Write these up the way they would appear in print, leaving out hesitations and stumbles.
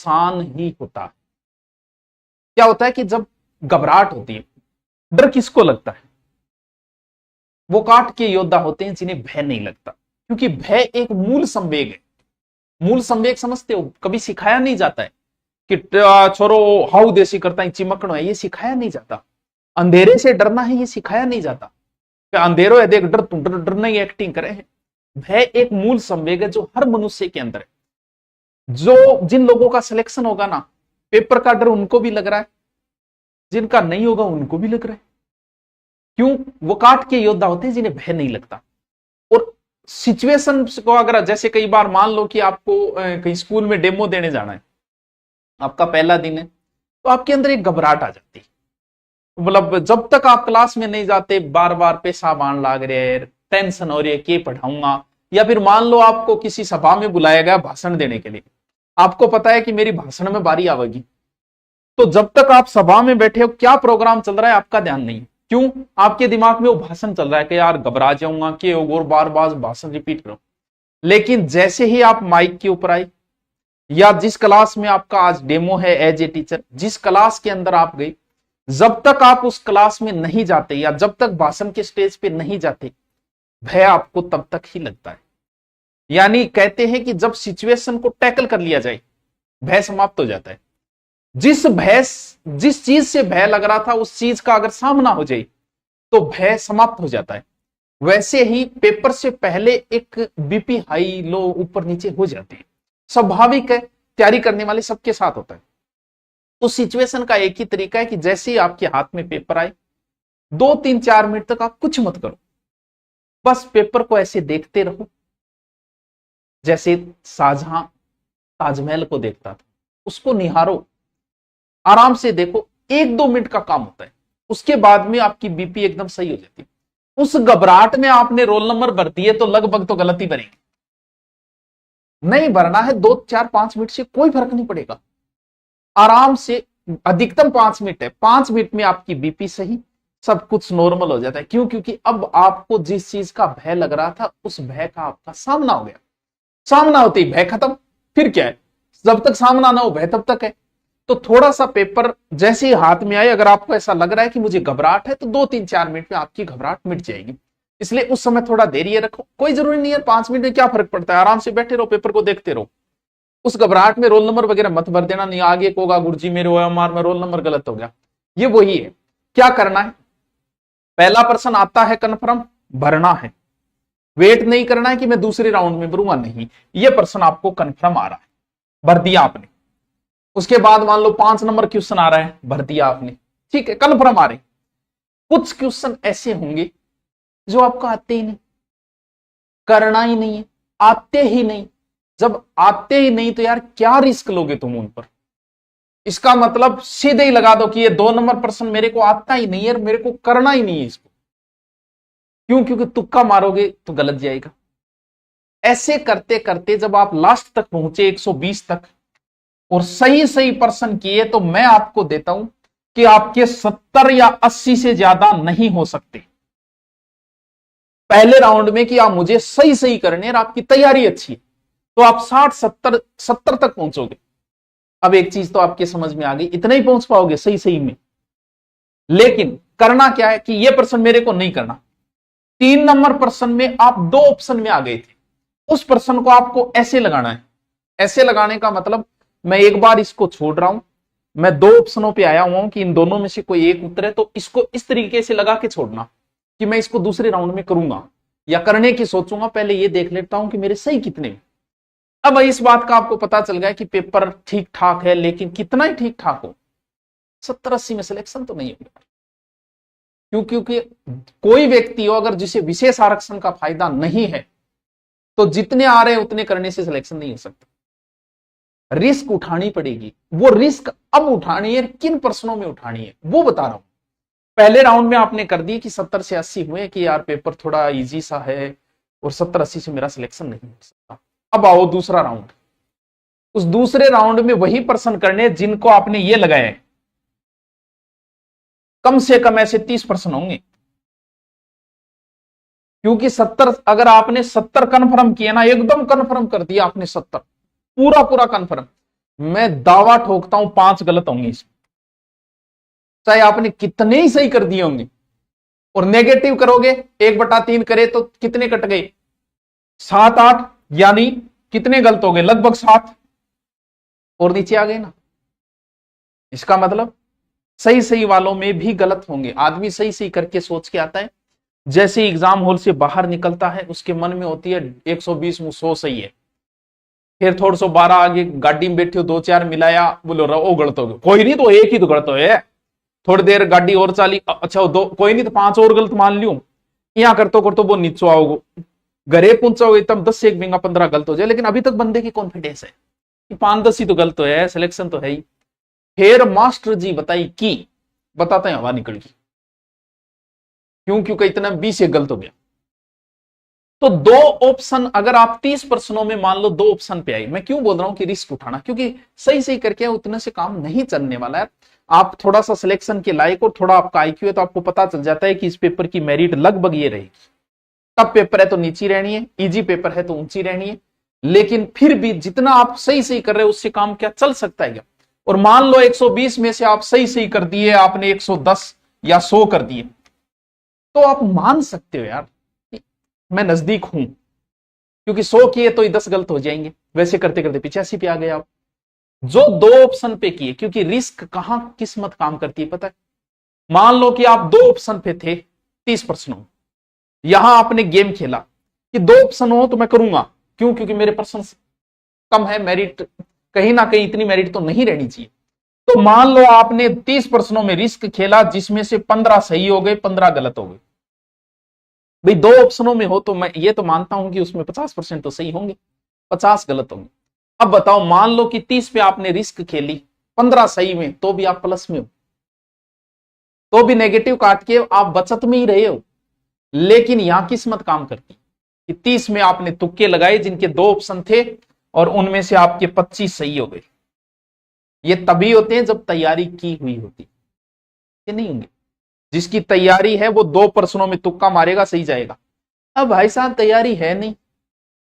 नुकसान ही होता है। क्या होता है कि जब घबराहट होती है, डर किसको लगता है? वो काट के योद्धा होते हैं जिन्हें भय नहीं लगता, क्योंकि भय एक मूल संवेग है। मूल संवेग समझते हो? कभी सिखाया नहीं जाता है कि छोरो हाउ देसी करता है, चिमकनो है, ये सिखाया नहीं जाता। अंधेरे से डरना है, ये सिखाया नहीं जाता। अंधेरो है देख डर, तू डरना ही एक्टिंग करे है। भय एक मूल संवेग है जो हर मनुष्य के अंदर है। जो जिन लोगों का सिलेक्शन होगा ना, पेपर का डर उनको भी लग रहा है, जिनका नहीं होगा उनको भी लग रहा है। क्यों? वो काट के योद्धा होते हैं जिन्हें भय नहीं लगता। और सिचुएशन को अगर जैसे कई बार मान लो कि आपको कहीं स्कूल में डेमो देने जाना है, आपका पहला दिन है, तो आपके अंदर एक घबराहट आ जाती है। मतलब जब तक आप क्लास में नहीं जाते, बार बार पेशाब आने लग रहे हैं, टेंशन हो रही है कि पढ़ाऊंगा। या फिर मान लो आपको किसी सभा में बुलाया गया भाषण देने के लिए, आपको पता है कि मेरी भाषण में बारी आवेगी, तो जब तक आप सभा में बैठे हो, क्या प्रोग्राम चल रहा है आपका ध्यान नहीं। क्यों? आपके दिमाग में वो भाषण चल रहा है कि यार घबरा जाऊंगा कि और बार बार भाषण रिपीट करो। लेकिन जैसे ही आप माइक के ऊपर आए, या जिस क्लास में आपका आज डेमो है एज ए टीचर, जिस क्लास के अंदर आप गए, जब तक आप उस क्लास में नहीं जाते या जब तक भाषण के स्टेज पे नहीं जाते, भय आपको तब तक ही लगता है। यानी कहते हैं कि जब सिचुएशन को टैकल कर लिया जाए, भय समाप्त हो जाता है। जिस चीज से भय लग रहा था, उस चीज का अगर सामना हो जाए तो भय समाप्त हो जाता है। वैसे ही पेपर से पहले एक बीपी हाई लो ऊपर नीचे हो जाती है, स्वाभाविक है, तैयारी करने वाले सबके साथ होता है। तो सिचुएशन का एक ही तरीका है कि जैसे ही आपके हाथ में पेपर आए, 2-3-4 मिनट तक आप कुछ मत करो, बस पेपर को ऐसे देखते रहो जैसे शाहजहां ताजमहल को देखता था। उसको निहारो, आराम से देखो, 1-2 मिनट का काम होता है। उसके बाद में आपकी बीपी एकदम सही हो जाती है। उस घबराहट में आपने रोल नंबर भर दिए तो लगभग तो गलत ही भरेंगे। नहीं भरना है, 2-4-5 मिनट से कोई फर्क नहीं पड़ेगा। आराम से, अधिकतम 5 मिनट है, 5 मिनट में आपकी बीपी सही, सब कुछ नॉर्मल हो जाता है। क्यों? क्योंकि अब आपको जिस चीज का भय लग रहा था, उस भय का आपका सामना हो गया। सामना होते ही भय खत्म। फिर क्या है? जब तक सामना ना हो भय तब तक है। तो थोड़ा सा पेपर जैसे ही हाथ में आए, अगर आपको ऐसा लग रहा है कि मुझे घबराहट है, तो 2-3-4 मिनट में आपकी घबराहट मिट जाएगी। इसलिए उस समय थोड़ा धैर्य रखो। कोई जरूरी नहीं है 5 मिनट में क्या फर्क पड़ता है, आराम से बैठे रहो, पेपर को देखते रहो। उस घबराहट में रोल नंबर वगैरह मत भर देना, नहीं आगे को होगा गुरुजी मेरे OMR में रोल नंबर गलत हो गया। ये वही है। क्या करना है? पहला प्रश्न आता है कन्फर्म, भरना है। वेट नहीं करना है कि मैं दूसरे राउंड में भरूंगा, नहीं, ये प्रश्न आपको कन्फर्म आ रहा है, भर दिया आपने। उसके बाद मान लो 5 नंबर क्वेश्चन आ रहा है, भर दिया आपने, ठीक है, कन्फर्म आ रहे। कुछ क्वेश्चन ऐसे होंगे जो आपको आते ही नहीं, करना ही नहीं है, आते ही नहीं। जब आते ही नहीं तो यार क्या रिस्क लोगे तुम उन पर? इसका मतलब सीधे ही लगा दो कि ये 2 नंबर प्रश्न मेरे को आता ही नहीं है, मेरे को करना ही नहीं है इसको। क्यों? क्योंकि तुक्का मारोगे तो गलत जाएगा। ऐसे करते करते जब आप लास्ट तक पहुंचे 120 तक और सही सही प्रश्न किए, तो मैं आपको देता हूं कि आपके 70 या 80 से ज्यादा नहीं हो सकते पहले राउंड में, कि आप मुझे सही सही करने और आपकी तैयारी अच्छी है, तो आप 60-70 तक पहुंचोगे। अब एक चीज तो आपके समझ में आ गई, इतना ही पहुंच पाओगे सही सही में। लेकिन करना क्या है कि यह प्रश्न मेरे को नहीं करना। 3 नंबर प्रश्न में आप 2 ऑप्शन में आ गए थे, उस प्रश्न को आपको ऐसे लगाना है। ऐसे लगाने का मतलब, मैं एक बार इसको छोड़ रहा हूं, मैं 2 ऑप्शनों पे आया हुआ हूं कि इन दोनों में से कोई एक उतरे, तो इसको इस तरीके से लगा के छोड़ना कि मैं इसको दूसरे राउंड में करूंगा या करने की सोचूंगा, पहले ये देख लेता हूं कि मेरे सही कितने। अब इस बात का आपको पता चल गया कि पेपर ठीक ठाक है, लेकिन कितना ही ठीक ठाक हो, 70-80 में सिलेक्शन तो नहीं होगा। क्यों? क्योंकि कोई व्यक्ति हो अगर जिसे विशेष आरक्षण का फायदा नहीं है, तो जितने आ रहे हैं उतने करने से सिलेक्शन नहीं हो सकता। रिस्क उठानी पड़ेगी। वो रिस्क अब उठानी है, किन प्रश्नों में उठानी है वो बता रहा हूं। पहले राउंड में आपने कर दिए कि 70 से 80 हुए कि यार पेपर थोड़ा इजी सा है और 70-80 से मेरा सिलेक्शन नहीं हो सकता। अब आओ दूसरा राउंड। उस दूसरे राउंड में वही प्रश्न करने जिनको आपने ये लगाए, कम से कम ऐसे 30 प्रश्न होंगे। क्योंकि 70, अगर आपने 70 कन्फर्म किया ना, एकदम कन्फर्म कर दिया आपने 70 पूरा पूरा कन्फर्म, मैं दावा ठोकता हूं 5 गलत होंगे इसमें, चाहे आपने कितने ही सही कर दिए होंगे। और नेगेटिव करोगे 1/3 करे तो कितने कट गए, 7-8, यानी कितने गलत हो गए, लगभग 7 और नीचे आ गए ना। इसका मतलब सही सही वालों में भी गलत होंगे। आदमी सही सही करके सोच के आता है, जैसे एग्जाम हॉल से बाहर निकलता है उसके मन में होती है 120 में 100 सही है, फिर थोड़ा सो 12 आगे गाड़ी में बैठे हो 2-4 मिलाया, बोलो ओ गलत हो गया, कोई नहीं तो एक ही तो गलत हो है। थोड़ी देर गाड़ी और चाली, अच्छा दो, कोई नहीं तो 5 और गलत मान लियो, यहां करतो वो नीचो आओगे, घरे पहुंचाओगे तब 10 से 1 बिंगा 15 गलत हो जाए, लेकिन अभी तक बंदे की कॉन्फिडेंस है कि 5-10 ही तो गलत है, सिलेक्शन तो है ही। फिर मास्टर जी बताई कि बताते हैं हवा निकल गई, क्योंकि इतना 20 से गलत हो गया। तो 2 ऑप्शन अगर आप 30 प्रश्नों में मान लो 2 ऑप्शन पे आई, मैं क्यों बोल रहा हूं कि रिस्क उठाना, क्योंकि सही सही करके उतने से काम नहीं चलने वाला है। आप थोड़ा सा सिलेक्शन के लायक और थोड़ा आपका आईक्यू है तो आपको पता चल जाता है कि इस पेपर की मेरिट लगभग ये रहेगी। टफ पेपर है तो नीची रहनी है, इजी पेपर है तो ऊंची रहनी है, लेकिन फिर भी जितना आप सही सही कर रहे हो उससे काम क्या चल सकता है क्या। और मान लो 120 में से आप सही सही कर दिए, आपने 110 या 100 कर दिए, तो आप मान सकते हो यार मैं नजदीक हूं, क्योंकि 100 किए तो 10 गलत हो जाएंगे, वैसे करते करते 85 पे आ गए आप। जो 2 ऑप्शन पे किए, क्योंकि रिस्क कहां किस्मत काम करती है पता है। मान लो कि आप 2 ऑप्शन पे थे 30 प्रश्नों, यहां आपने गेम खेला कि 2 ऑप्शन हो तो मैं करूंगा, क्यों, क्योंकि मेरे प्रश्न कम है, मेरिट कहीं ना कहीं इतनी मेरिट तो नहीं रहनी चाहिए। तो मान लो आपने 30 प्रश्नों में रिस्क खेला, जिसमें से 15 सही हो गए, 15 गलत हो गए। भाई 2 ऑप्शनों में हो तो मैं ये तो मानता हूं कि उसमें 50% तो सही होंगे, 50 गलत होंगे। अब बताओ, मान लो कि 30 पे आपने रिस्क खेली, 15 सही में, तो भी आप प्लस में हो, तो भी नेगेटिव काट के आप बचत में ही रहे हो। लेकिन यहां किस्मत काम करती कि 30 में आपने तुक्के लगाए जिनके 2 ऑप्शन थे और उनमें से आपके 25 सही हो गए। ये तभी होते हैं जब तैयारी की हुई होती, ये नहीं होंगे। जिसकी तैयारी है वो 2 प्रश्नों में तुक्का मारेगा, सही जाएगा। अब भाई साहब तैयारी है नहीं,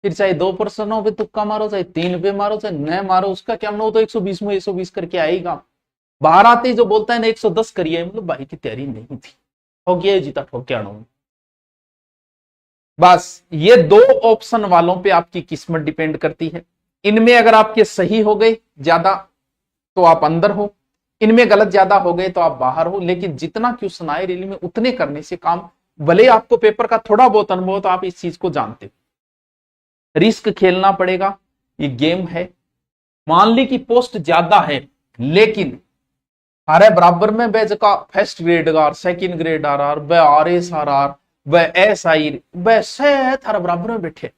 फिर चाहे 2 प्रश्नों पे तुक्का मारो, चाहे 3 पे मारो, चाहे न मारो, उसका क्या मतलब, तो 120 में 120 करके आएगा। बाहर आते ही जो बोलता है ना 110 करिए, मतलब भाई की तैयारी नहीं थी, हो गया जीता ठोक के आना। बस ये 2 ऑप्शन वालों पे आपकी किस्मत डिपेंड करती है। इनमें अगर आपके सही हो गए ज्यादा तो आप अंदर हो, इनमें गलत ज्यादा हो गए तो आप बाहर हो। लेकिन जितना क्वेश्चन आए रैली में उतने करने से काम, भले आपको पेपर का थोड़ा बहुत अनुभव तो आप इस चीज को जानते हो, रिस्क खेलना पड़ेगा, ये गेम है। मान ली कि पोस्ट ज्यादा है, लेकिन अरे बराबर में वह जगह फर्स्ट ग्रेड का, सेकंड ग्रेड आ रहा, वह आर एस आर आर, वह एस आई, वह थारा बराबर में बैठे।